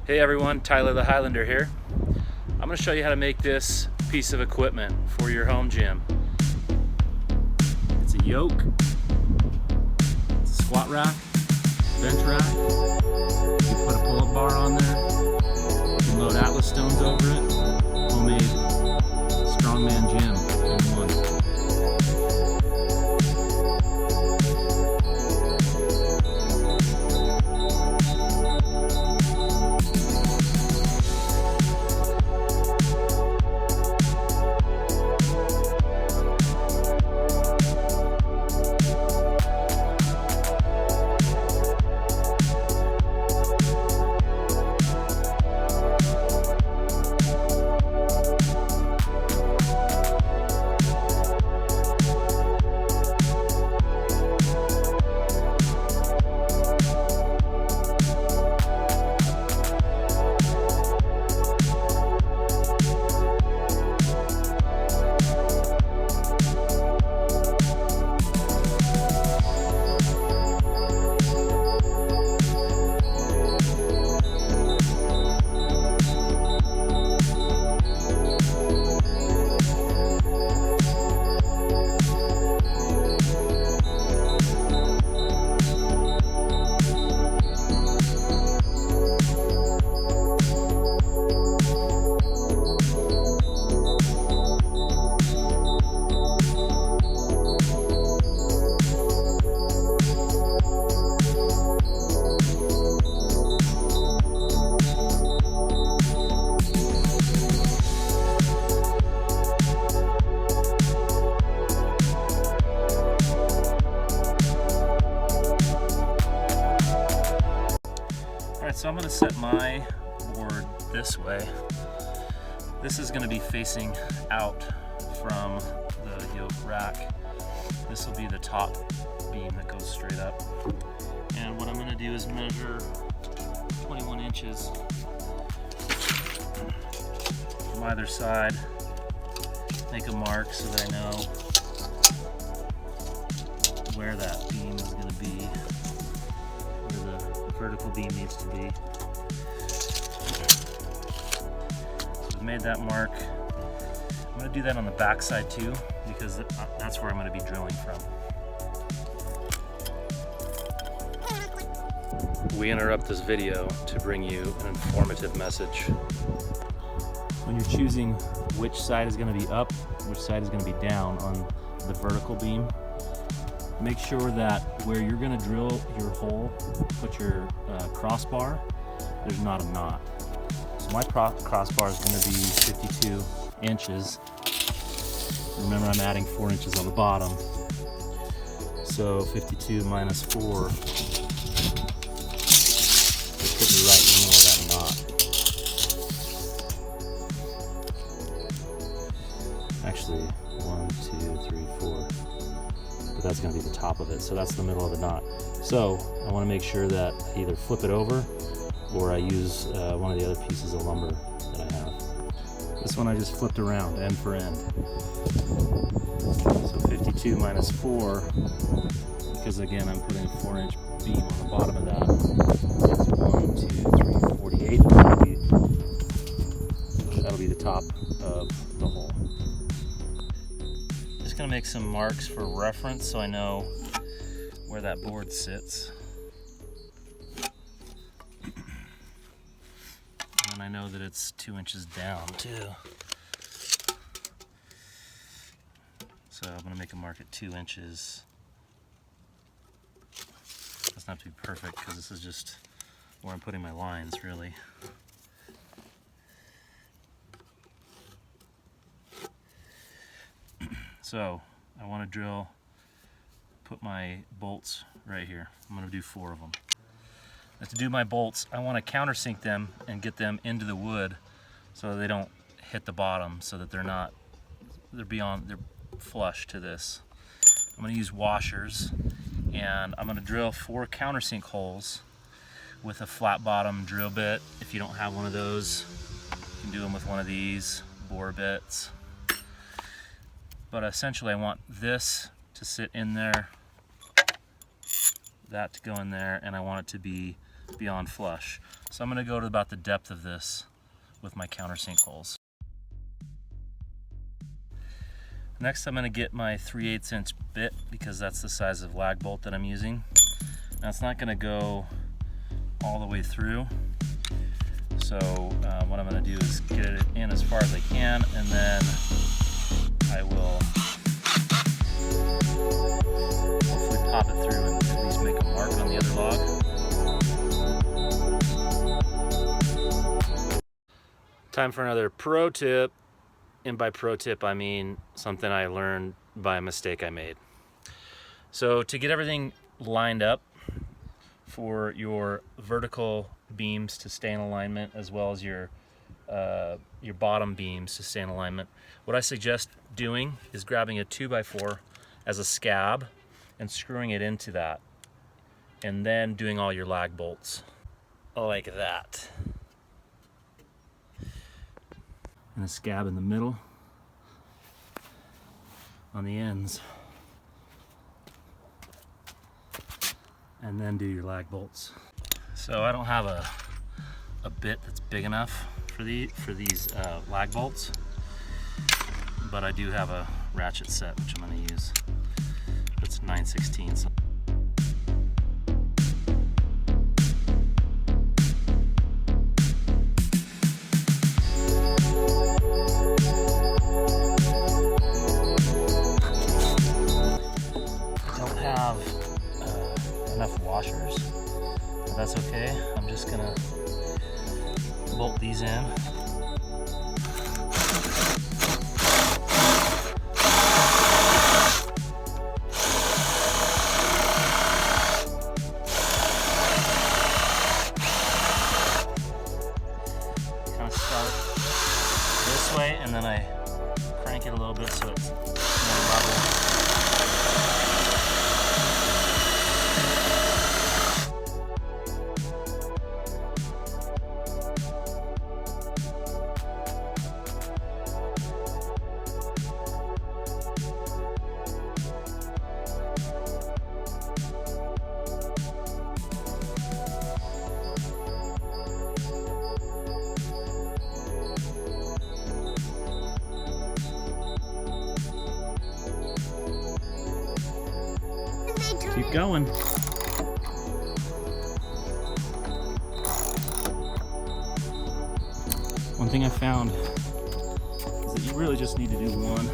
Hey everyone, Tyler the Highlander here. I'm going to show you how to make this piece of equipment for your home gym. It's a yoke, it's a squat rack, bench rack. You put a pull-up bar on there, you can load Atlas stones over it. Homemade strongman gym in one. So I'm going to set my board this way. This is going to be facing out from the yoke rack. This will be the top beam that goes straight up. And what I'm going to do is measure 21 inches from either side. Make a mark so that I know where that beam is going to be. Vertical beam needs to be. So I've made that mark. I'm going to do that on the back side too, because that's where I'm going to be drilling from. We interrupt this video to bring you an informative message. When you're choosing which side is going to be up, which side is going to be down on the vertical beam, make sure that where you're going to drill your hole, put your crossbar, there's not a knot. So my crossbar is going to be 52 inches. Remember, I'm adding 4 inches on the bottom. So 52 minus 4 will put me right in the middle of that knot. Actually, 1, 2, 3, 4. But that's going to be the top of it, so that's the middle of the knot. So I want to make sure that I either flip it over or I use one of the other pieces of lumber that I have. This one I just flipped around end for end. So 52 minus 4, because again I'm putting a 4-inch beam on the bottom of that, is 1, 2, 3, 48. That'll be the top of the hole. Just going to make some marks for reference so I know where that board sits. And I know that it's 2 inches down too. So I'm going to make a mark at 2 inches. Doesn't have to be perfect because this is just where I'm putting my lines really. So I want to drill, put my bolts right here. I'm going to do 4 of them. Now to do my bolts, I want to countersink them and get them into the wood so they don't hit the bottom, so that they're flush to this. I'm going to use washers, and I'm going to drill 4 countersink holes with a flat bottom drill bit. If you don't have one of those, you can do them with one of these bore bits. But essentially I want this to sit in there, that to go in there, and I want it to be beyond flush. So I'm going to go to about the depth of this with my countersink holes. Next I'm going to get my 3/8 inch bit because that's the size of lag bolt that I'm using. Now it's not going to go all the way through, so what I'm going to do is get it in as far as I can, and then I will hopefully pop it through and at least make a mark on the other log. Time for another pro tip, and by pro tip I mean something I learned by a mistake I made. So to get everything lined up for your vertical beams to stay in alignment, as well as your bottom beams to stay in alignment, what I suggest doing is grabbing a 2x4 as a scab and screwing it into that, and then doing all your lag bolts like that. And a scab in the middle on the ends, and then do your lag bolts. So I don't have a bit that's big enough for these lag bolts, but I do have a ratchet set which I'm going to use. It's 9/16. Enough washers, but that's okay. I'm just gonna bolt these in. Kind of start this way, and then I crank it a little bit so it's more level. Keep going. One thing I found is that you really just need to do one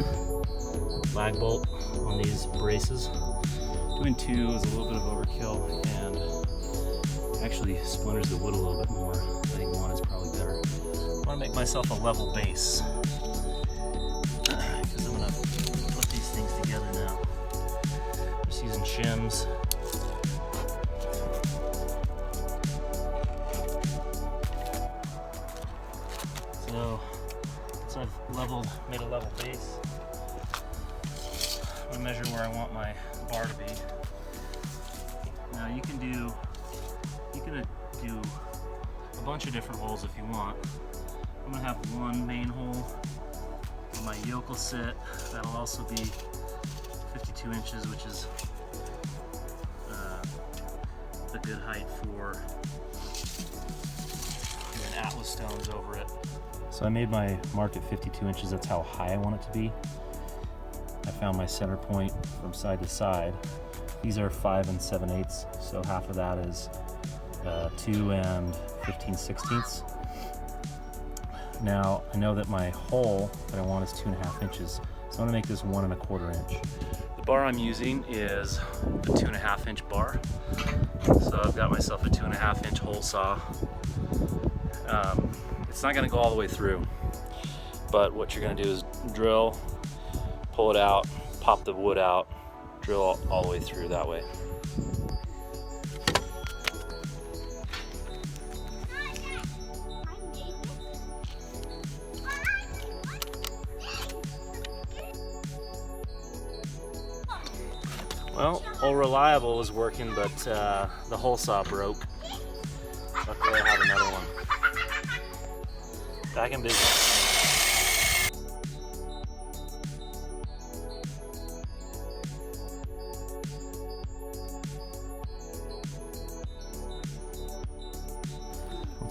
lag bolt on these braces. Doing two is a little bit of overkill and actually splinters the wood a little bit more. I think one is probably better. I want to make myself a level base because I'm going to put these things together now. Just using shims. So I've made a level base. I'm gonna measure where I want my bar to be. Now you can do a bunch of different holes if you want. I'm gonna have one main hole where my yoke will sit. That'll also be 52 inches, which is a good height for doing Atlas stones over it. So I made my mark at 52 inches. That's how high I want it to be. I found my center point from side to side. These are 5 7/8, so half of that is 2 15/16. Now I know that my hole that I want is 2.5 inches, so I'm gonna make this 1 1/4 inch. The bar I'm using is a 2.5 inch bar. So I've got myself a 2.5 inch hole saw. It's not gonna go all the way through, but what you're gonna do is drill, pull it out, pop the wood out, drill all the way through that way. Well, old Reliable was working, but the hole saw broke. Luckily I have another one. Back in business.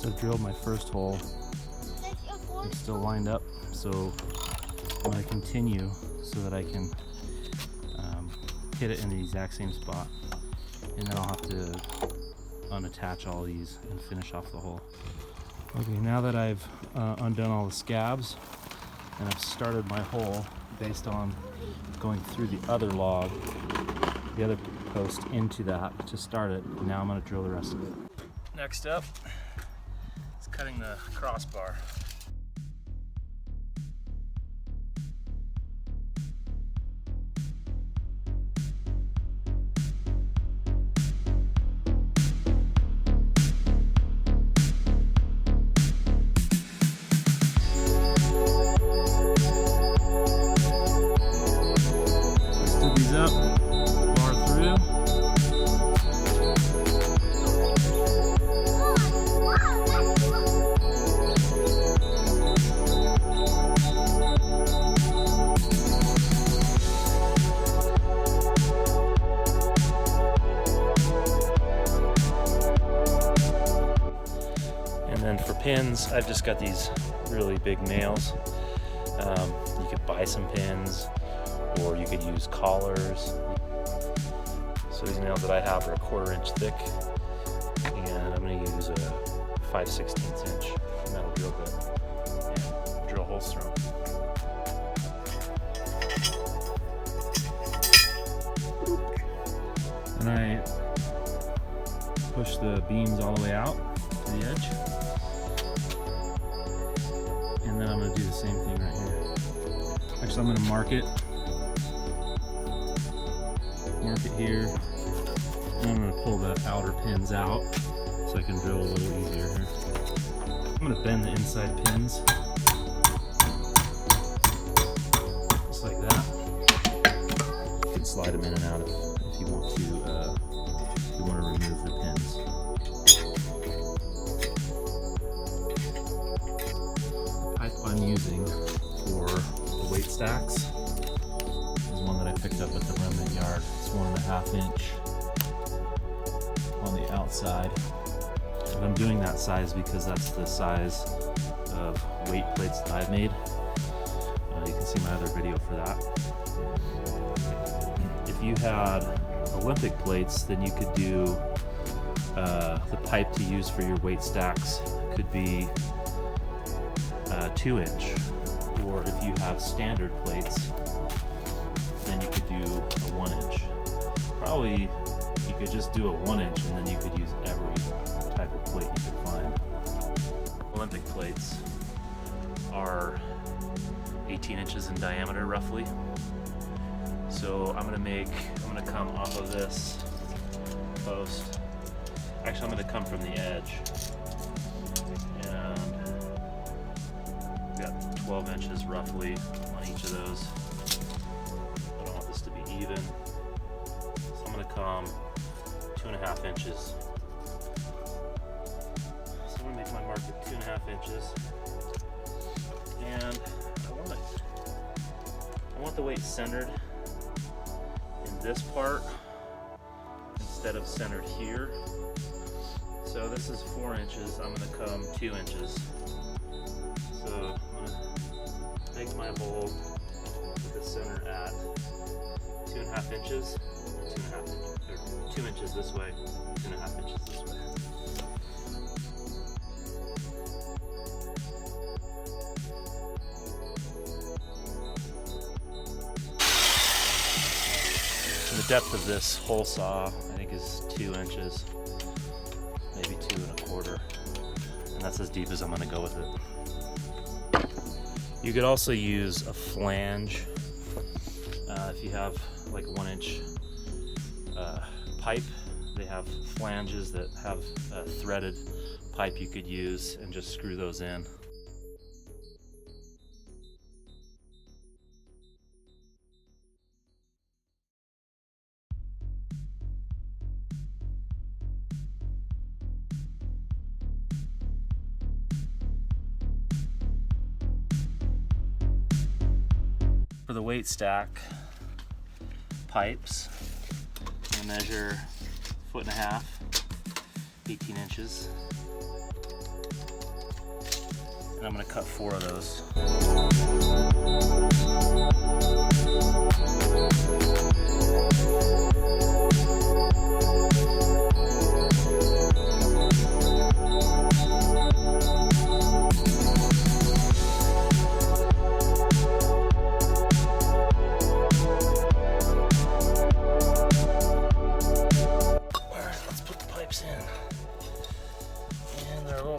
So I've drilled my first hole. I'm still lined up, so I'm going to continue so that I can hit it in the exact same spot. And then I'll have to unattach all these and finish off the hole. Okay, now that I've undone all the scabs and I've started my hole based on going through the other log, the other post into that to start it, now I'm going to drill the rest of it. Next up is cutting the crossbar. Pins, I've just got these really big nails. You could buy some pins, or you could use collars. So these nails that I have are 1/4 inch thick, and I'm going to use a 5/16 inch metal drill bit and drill holes through them. And I push the beams all the way out to the edge. And then I'm going to do the same thing right here. Actually, I'm going to mark it here, and I'm going to pull the outer pins out so I can drill a little easier here. I'm going to bend the inside pins just like that. You can slide them in and out if you want to remove the pins. I'm using for the weight stacks is one that I picked up at the remnant yard. It's 1.5 inch on the outside. And I'm doing that size because that's the size of weight plates that I've made. You can see my other video for that. If you had Olympic plates, then you could do the pipe to use for your weight stacks could be 2 inch, or if you have standard plates, then you could do a 1 inch. Probably you could just do a 1 inch, and then you could use every type of plate you could find. Olympic plates are 18 inches in diameter roughly. So I'm gonna come off of this post. Actually, I'm gonna come from the edge. 12 inches roughly on each of those. I don't want this to be even, so I'm going to come 2.5 inches. So I'm going to make my mark at 2.5 inches, and I want the weight centered in this part instead of centered here. So this is 4 inches. I'm going to come 2 inches. So I'm going to make my hole with the center at 2.5 inches, 2 inches this way, 2.5 inches this way. And the depth of this hole saw, I think, is 2 inches, maybe 2.25, and that's as deep as I'm going to go with it. You could also use a flange if you have like a 1 inch pipe. They have flanges that have a threaded pipe you could use and just screw those in. For the weight stack pipes, I measure 1.5 feet, 18 inches. and I'm going to cut 4 of those.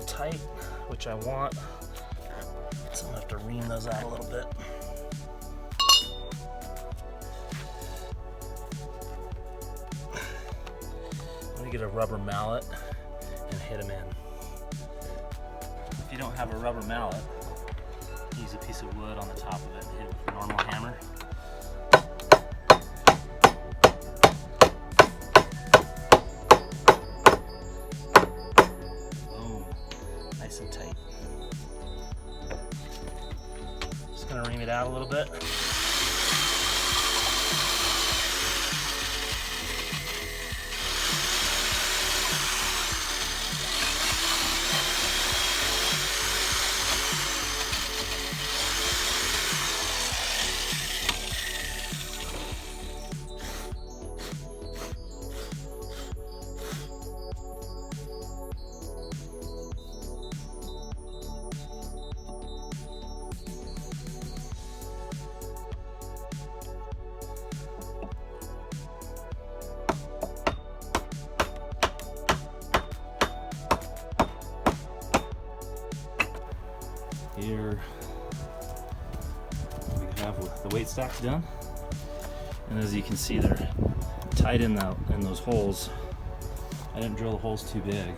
Tight, which I want, so I'm gonna have to ream those out a little bit. I'm gonna get a rubber mallet and hit them in. If you don't have a rubber mallet, use a piece of wood on the top of it and hit it with a normal hammer. Nice and tight. Just gonna ream it out a little bit. Here we have the weight stacks done, and as you can see, they're tight in those holes. I didn't drill the holes too big.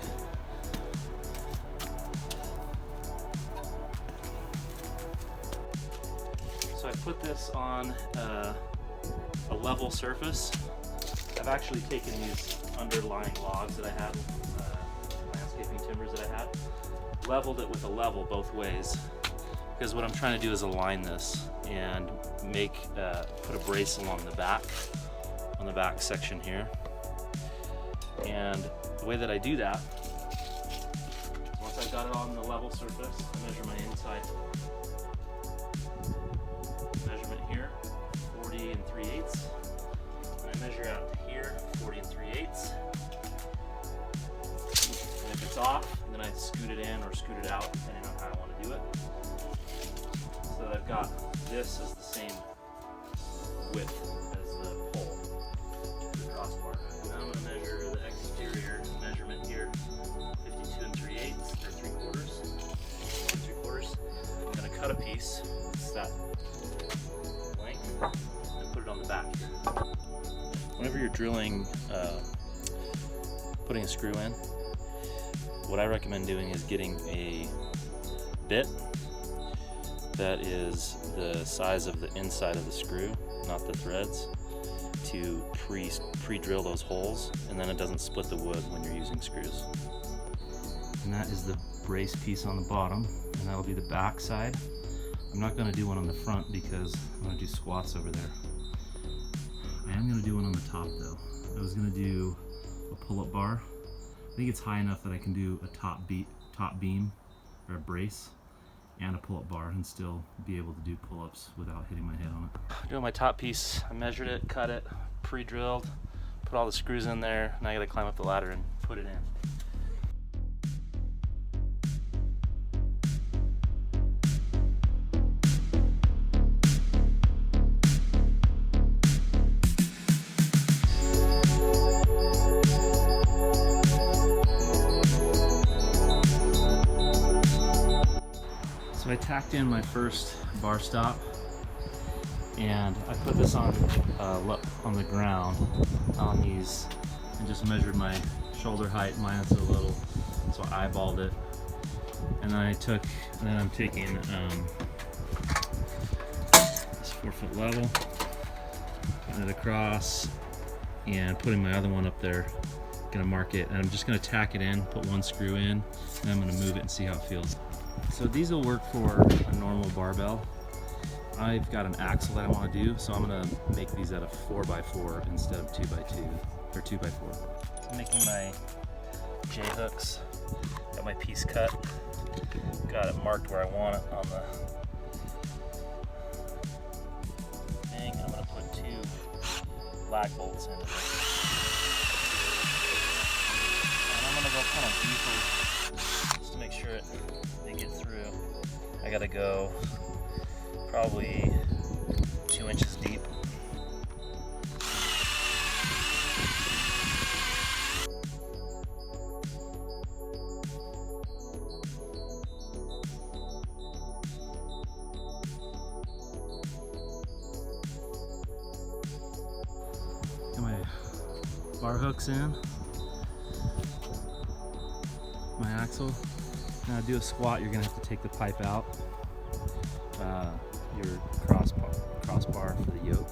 So I put this on a level surface. I've actually taken these underlying logs that I had, landscaping timbers that I had, leveled it with a level both ways, because what I'm trying to do is align this and put a brace along the back, on the back section here. And the way that I do that, once I've got it on the level surface, I measure my inside measurement here, 40 3/8, and I measure out to here, 40 3/8. And if it's off, then I scoot it in or scoot it out, depending on how I want to do it. So that I've got this as the same width as the pole, the crossbar. Now I'm going to measure the exterior measurement here, 52 3/8, or 3/4. I'm going to cut a piece, it's that length, and put it on the back here. Whenever you're drilling, putting a screw in, what I recommend doing is getting a bit that is the size of the inside of the screw, not the threads, to pre-drill those holes, and then it doesn't split the wood when you're using screws. And that is the brace piece on the bottom, and that'll be the back side. I'm not going to do one on the front because I'm going to do squats over there. I am going to do one on the top though. I was going to do a pull-up bar. I think it's high enough that I can do a top beam or a brace and a pull-up bar and still be able to do pull-ups without hitting my head on it. Doing my top piece, I measured it, cut it, pre-drilled, put all the screws in there, and I gotta climb up the ladder and put it in. So I tacked in my first bar stop, and I put this on the ground on these, and just measured my shoulder height minus a little, so I eyeballed it. And then I'm taking this 4-foot level, putting it across, and putting my other one up there. Gonna mark it, and I'm just gonna tack it in, put one screw in, and I'm gonna move it and see how it feels. So these will work for a normal barbell. I've got an axle that I want to do, so I'm going to make these out of 4x4 instead of 2x2 or 2x4. I'm making my J-hooks, got my piece cut, got it marked where I want it on the thing. I'm going to put 2 black bolts into this. And I'm going to go kind of deeper just to make sure they get through. I got to go probably 2 inches deep. Got my bar hooks in, my axle. Now to do a squat, you're gonna have to take the pipe out, your crossbar for the yoke,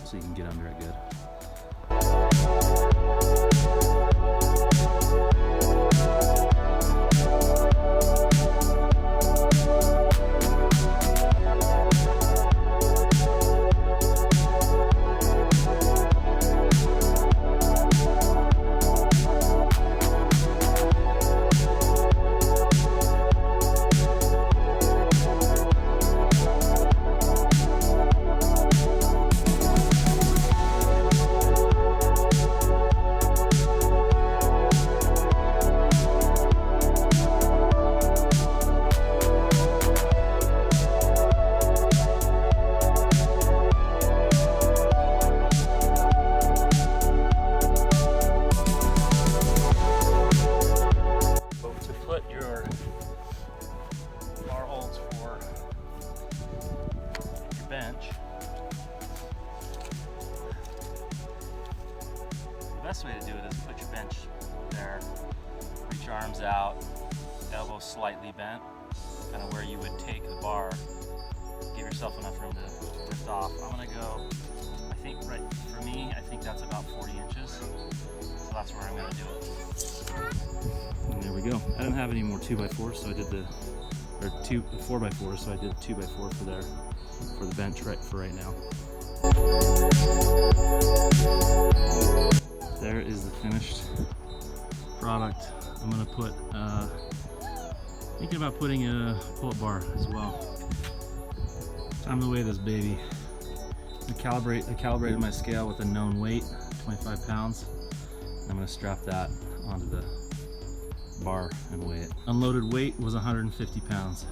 so you can get under it good. Bench. The best way to do it is put your bench there, reach your arms out, elbows slightly bent, kind of where you would take the bar. Give yourself enough room to lift off. I'm gonna go, I think right for me, I think that's about 40 inches. So that's where I'm gonna do it. And there we go. I didn't have any more 2x4s, so I did the, or 4x4s, so I did 2x4 for there. For the bench for right now. There is the finished product. I'm gonna put, thinking about putting a pull-up bar as well. Time to weigh this baby. I calibrated my scale with a known weight, 25 pounds. I'm gonna strap that onto the bar and weigh it. Unloaded weight was 150 pounds.